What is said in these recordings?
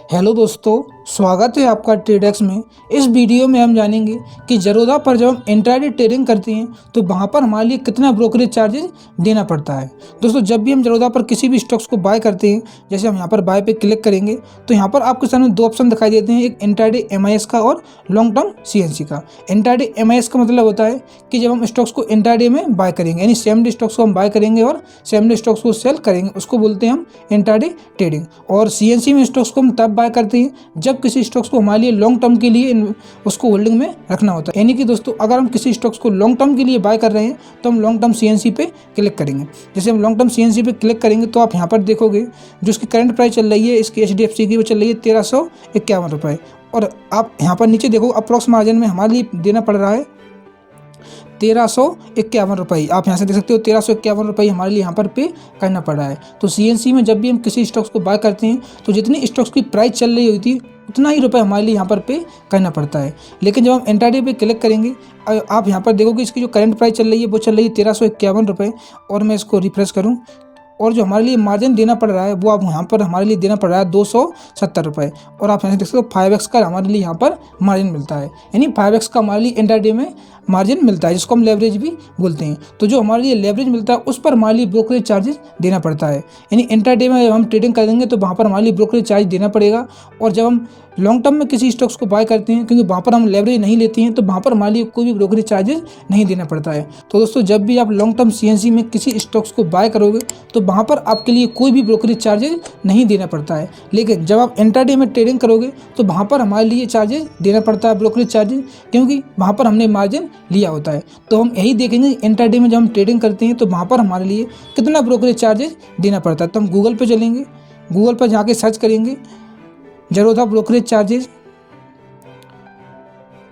Hello दोस्तों, स्वागत है आपका ट्रेडेक्स में। इस वीडियो में हम जानेंगे कि ज़रोधा पर जब हम इंट्राडे ट्रेडिंग करते हैं तो वहाँ पर हमारे लिए कितना ब्रोकरेज चार्जेस देना पड़ता है। दोस्तों, जब भी हम ज़रोधा पर किसी भी स्टॉक्स को बाय करते हैं, जैसे हम यहाँ पर बाय पे क्लिक करेंगे तो यहाँ पर आपके सामने दो ऑप्शन दिखाई देते हैं, एक इंट्राडे MIS का और लॉन्ग टर्म CNC का। इंट्राडे MIS का मतलब होता है कि जब हम स्टॉक्स को इंट्राडे में बाय करेंगे, यानी सेम डे स्टॉक्स को हम बाय करेंगे और सेम डे स्टॉक्स को सेल करेंगे, उसको बोलते हैं हम इंट्राडे ट्रेडिंग। और CNC में स्टॉक्स को हम तब बाय करते हैं जब किसी स्टॉक्स को हमारे लिए लॉन्ग टर्म के लिए उसको होल्डिंग में रखना होता है। यानी कि दोस्तों, अगर हम किसी स्टॉक्स को लॉन्ग टर्म के लिए बाय कर रहे हैं तो हम लॉन्ग टर्म CNC पे क्लिक करेंगे। जैसे हम लॉन्ग टर्म CNC पे क्लिक करेंगे तो आप यहाँ पर देखोगे जो इसकी करंट प्राइस चल रही है, इसकी HDFC की वो चल रही है 1351 रुपये। और आप यहाँ पर नीचे देखो, अप्रॉक्स मार्जिन में हमारे लिए देना पड़ रहा है 1351 रुपये। आप यहाँ से देख सकते हो 1351 रुपये हमारे लिए यहाँ पर पे करना पड़ रहा है। तो CNC में जब भी हम किसी स्टॉक्स को बाय करते हैं तो जितनी स्टॉक्स की प्राइस चल रही होती है उतना ही रुपये हमारे लिए यहाँ पर पे करना पड़ता है। लेकिन जब हम इंट्राडे पे क्लिक करेंगे, आप यहाँ पर देखोगे इसकी जो करंट प्राइस चल रही है वो चल रही है 1351 रुपये। और मैं इसको रिफ्रेश करूँ और जो हमारे लिए मार्जिन देना पड़ रहा है वो आप यहाँ पर हमारे लिए देना पड़ रहा है 270 रुपये। और आप यहाँ से देख सकते हो 5x का हमारे लिए यहाँ पर मार्जिन मिलता है, यानी 5x का हमारे लिए इंट्राडे में मार्जिन मिलता है, जिसको हम लेवरेज भी बोलते हैं। तो जो हमारे लिए लेवरेज मिलता है उस पर हमारे लिए ब्रोकरेज चार्जेस देना पड़ता है। यानी इंट्राडे में जब हम ट्रेडिंग करेंगे तो वहाँ पर हमारे लिए ब्रोकरेज चार्ज देना पड़ेगा। और जब हम लॉन्ग टर्म में किसी स्टॉक्स को बाय करते हैं, क्योंकि वहाँ पर हम लेवरेज नहीं लेते हैं, तो वहाँ पर हमारे लिए कोई भी ब्रोकरेज चार्जेस नहीं देना पड़ता है। तो दोस्तों, जब भी आप लॉन्ग टर्म CNC में किसी स्टॉक्स को बाय करोगे तो वहाँ पर आपके लिए कोई भी ब्रोकरेज चार्जेस नहीं देना पड़ता है। लेकिन जब आप इंट्राडे में ट्रेडिंग करोगे तो वहाँ पर हमारे लिए चार्जेस देना पड़ता है, ब्रोकरेज चार्जेस, क्योंकि वहाँ पर हमने मार्जिन लिया होता है। तो हम यही देखेंगे इंट्राडे में जब हम ट्रेडिंग करते हैं तो वहाँ पर हमारे लिए कितना ब्रोकरेज चार्जेस देना पड़ता है। तो हम गूगल पे चलेंगे, गूगल पर जाके सर्च करेंगे ज़रोधा ब्रोकरेज चार्जेस,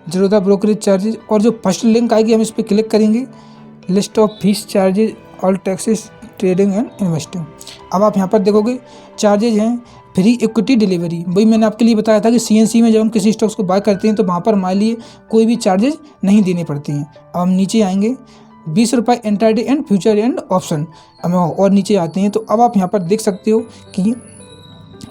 ज़रोधा ब्रोकरेज चार्जेस, और जो फर्स्ट लिंक आएगी हम इस पर क्लिक करेंगे, list of fees charges all taxes trading and investing. अब आप यहाँ पर देखोगे चार्जेज हैं फ्री इक्विटी डिलीवरी। वही मैंने आपके लिए बताया था कि CNC में जब हम किसी स्टॉक्स को बाय करते हैं तो वहाँ पर हमारे लिए कोई भी चार्जेज नहीं देने पड़ते हैं। अब हम नीचे आएंगे, 20 रुपये intraday and future and option, हम और नीचे आते हैं तो अब आप यहाँ पर देख सकते हो कि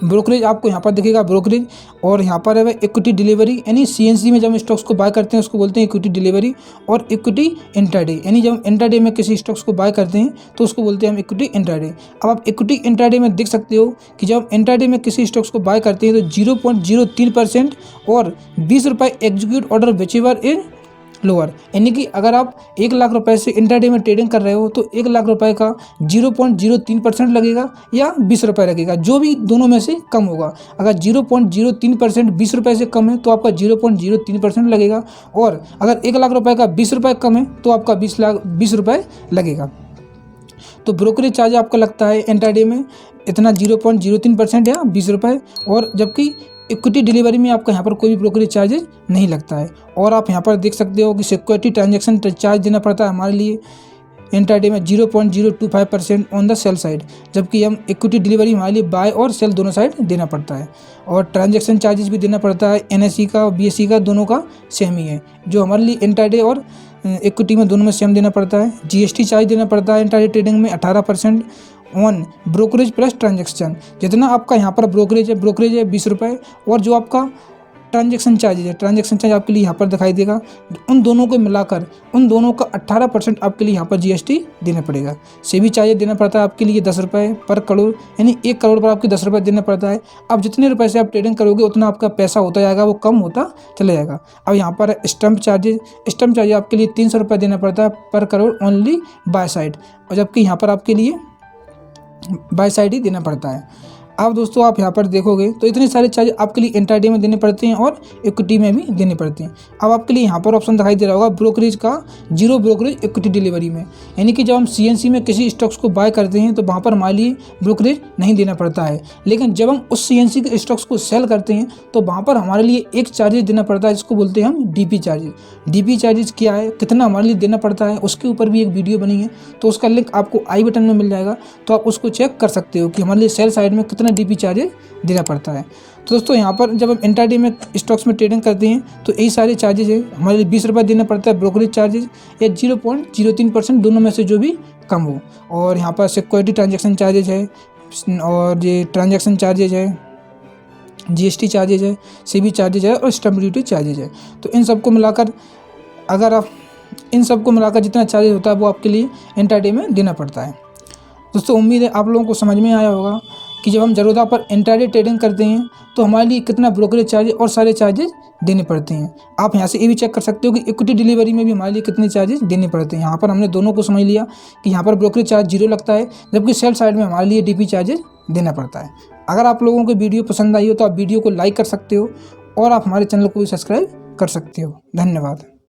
ब्रोकरेज आपको यहाँ पर दिखेगा ब्रोकरेज, और यहाँ पर है इक्विटी डिलीवरी। यानी CNC में जब हम स्टॉक्स को बाय करते हैं उसको बोलते हैं इक्विटी डिलीवरी, और इक्विटी इंट्राडे, यानी जब हम इंट्राडे में किसी स्टॉक्स को बाय करते हैं तो उसको बोलते हैं हम इक्विटी इंट्राडे। अब आप इक्विटी इंट्राडे में देख सकते हो कि जब हम इंट्राडे में किसी स्टॉक्स को बाय करते हैं तो 0.03% और 20 रुपये एग्जीक्यूट ऑर्डर विचेवर इन लोअर। यानी कि अगर आप 1 लाख रुपए से इंट्राडे में ट्रेडिंग कर रहे हो तो 1 लाख रुपए का 0.03% लगेगा या 20 रुपये लगेगा, जो भी दोनों में से कम होगा। अगर 0.03% 20 रुपये से कम है तो आपका 0.03% लगेगा, और अगर 1 लाख रुपए का 20 रुपये कम है तो आपका 20 रुपये लगेगा। तो ब्रोकरेज चार्ज आपका लगता है इंट्राडे में इतना 0.03% या 20 रुपये, और जबकि इक्विटी डिलीवरी में आपका यहाँ पर कोई भी ब्रोकरेज चार्जेज नहीं लगता है। और आप यहाँ पर देख सकते हो कि सिक्योरिटी ट्रांजैक्शन चार्ज देना पड़ता है हमारे लिए इंट्राडे में 0.025% ऑन द सेल साइड, जबकि हम इक्विटी डिलीवरी हमारे लिए बाय और सेल दोनों साइड देना पड़ता है। और ट्रांजैक्शन चार्जेस भी देना पड़ता है, NSE का और BSE का दोनों का सेम ही है, जो हमारे लिए इंट्राडे और इक्विटी में दोनों में सेम देना पड़ता है। GST चार्ज देना पड़ता है इंट्राडे ट्रेडिंग में 18% ऑन ब्रोकरेज प्लस ट्रांजैक्शन। जितना आपका यहाँ पर ब्रोकरेज है 20 रुपये, और जो आपका ट्रांजैक्शन चार्जेज है, ट्रांजैक्शन चार्ज आपके लिए यहाँ पर दिखाई देगा, उन दोनों को मिलाकर उन दोनों का 18% आपके लिए यहाँ पर GST देना पड़ेगा। सेबी चार्जेज देना पड़ता है आपके लिए 10 रुपये पर करोड़, यानी 1 करोड़ पर आपके 10 रुपये देना पड़ता है। अब जितने रुपये से आप ट्रेडिंग करोगे उतना आपका पैसा होता जाएगा, वो कम होता चला जाएगा। अब यहाँ पर स्टम्प चार्जेज, स्टम्प चार्ज आपके लिए 300 रुपये देना पड़ता है पर करोड़ ओनली बाय साइड, और जबकि यहाँ पर आपके लिए बाय साइड ही देना पड़ता है। अब दोस्तों, आप यहाँ पर देखोगे तो इतने सारे चार्ज आपके लिए इंट्राडे में देने पड़ते हैं और इक्विटी में भी देने पड़ते हैं। अब आपके लिए यहाँ पर ऑप्शन दिखाई दे रहा होगा ब्रोकरेज का, जीरो ब्रोकरेज इक्विटी डिलीवरी में, यानी कि जब हम CNC में किसी स्टॉक्स को बाय करते हैं तो वहाँ पर हमारे लिए ब्रोकरेज नहीं देना पड़ता है। लेकिन जब हम उस CNC के स्टॉक्स को सेल करते हैं तो वहाँ पर हमारे लिए एक चार्जेस देना पड़ता है, जिसको बोलते हैं हम DP चार्जेस। DP चार्जेस क्या है, कितना हमारे लिए देना पड़ता है, उसके ऊपर भी एक वीडियो बनी है, तो उसका लिंक आपको आई बटन में मिल जाएगा, तो आप उसको चेक कर सकते हो कि हमारे लिए सेल साइड में कितना DP चार्जेस देना पड़ता है। तो दोस्तों, यहाँ पर जब हम इंट्राडे में स्टॉक्स में ट्रेडिंग करते हैं तो यही सारे चार्जेज है। हमारे लिए 20 रुपये देना पड़ता है ब्रोकरेज चार्जेज, या 0.03% दोनों में से जो भी कम हो। और यहाँ पर सिक्योरिटी ट्रांजैक्शन चार्जेज है, और ये ट्रांजैक्शन चार्जेज है, जीएसटी चार्जेज है, सीबी चार्जेज है और स्टैम्प ड्यूटी चार्जेज है। तो इन सबको मिलाकर जितना चार्जेज होता है वो आपके लिए इंट्राडे में देना पड़ता है। दोस्तों उम्मीद है आप लोगों को समझ में आया होगा कि जब हम ज़ेरोधा पर इंट्राडे ट्रेडिंग करते हैं तो हमारे लिए कितना ब्रोकरेज चार्जेज और सारे चार्जेज देने पड़ते हैं। आप यहाँ से ये भी चेक कर सकते हो कि इक्विटी डिलीवरी में भी हमारे लिए कितने चार्जेस देने पड़ते हैं। यहाँ पर हमने दोनों को समझ लिया कि यहाँ पर ब्रोकरेज चार्ज 0 लगता है, जबकि सेल साइड में हमारे लिए डीपी चार्जेज देना पड़ता है। अगर आप लोगों को वीडियो पसंद आई हो तो आप वीडियो को लाइक कर सकते हो और आप हमारे चैनल को भी सब्सक्राइब कर सकते हो। धन्यवाद।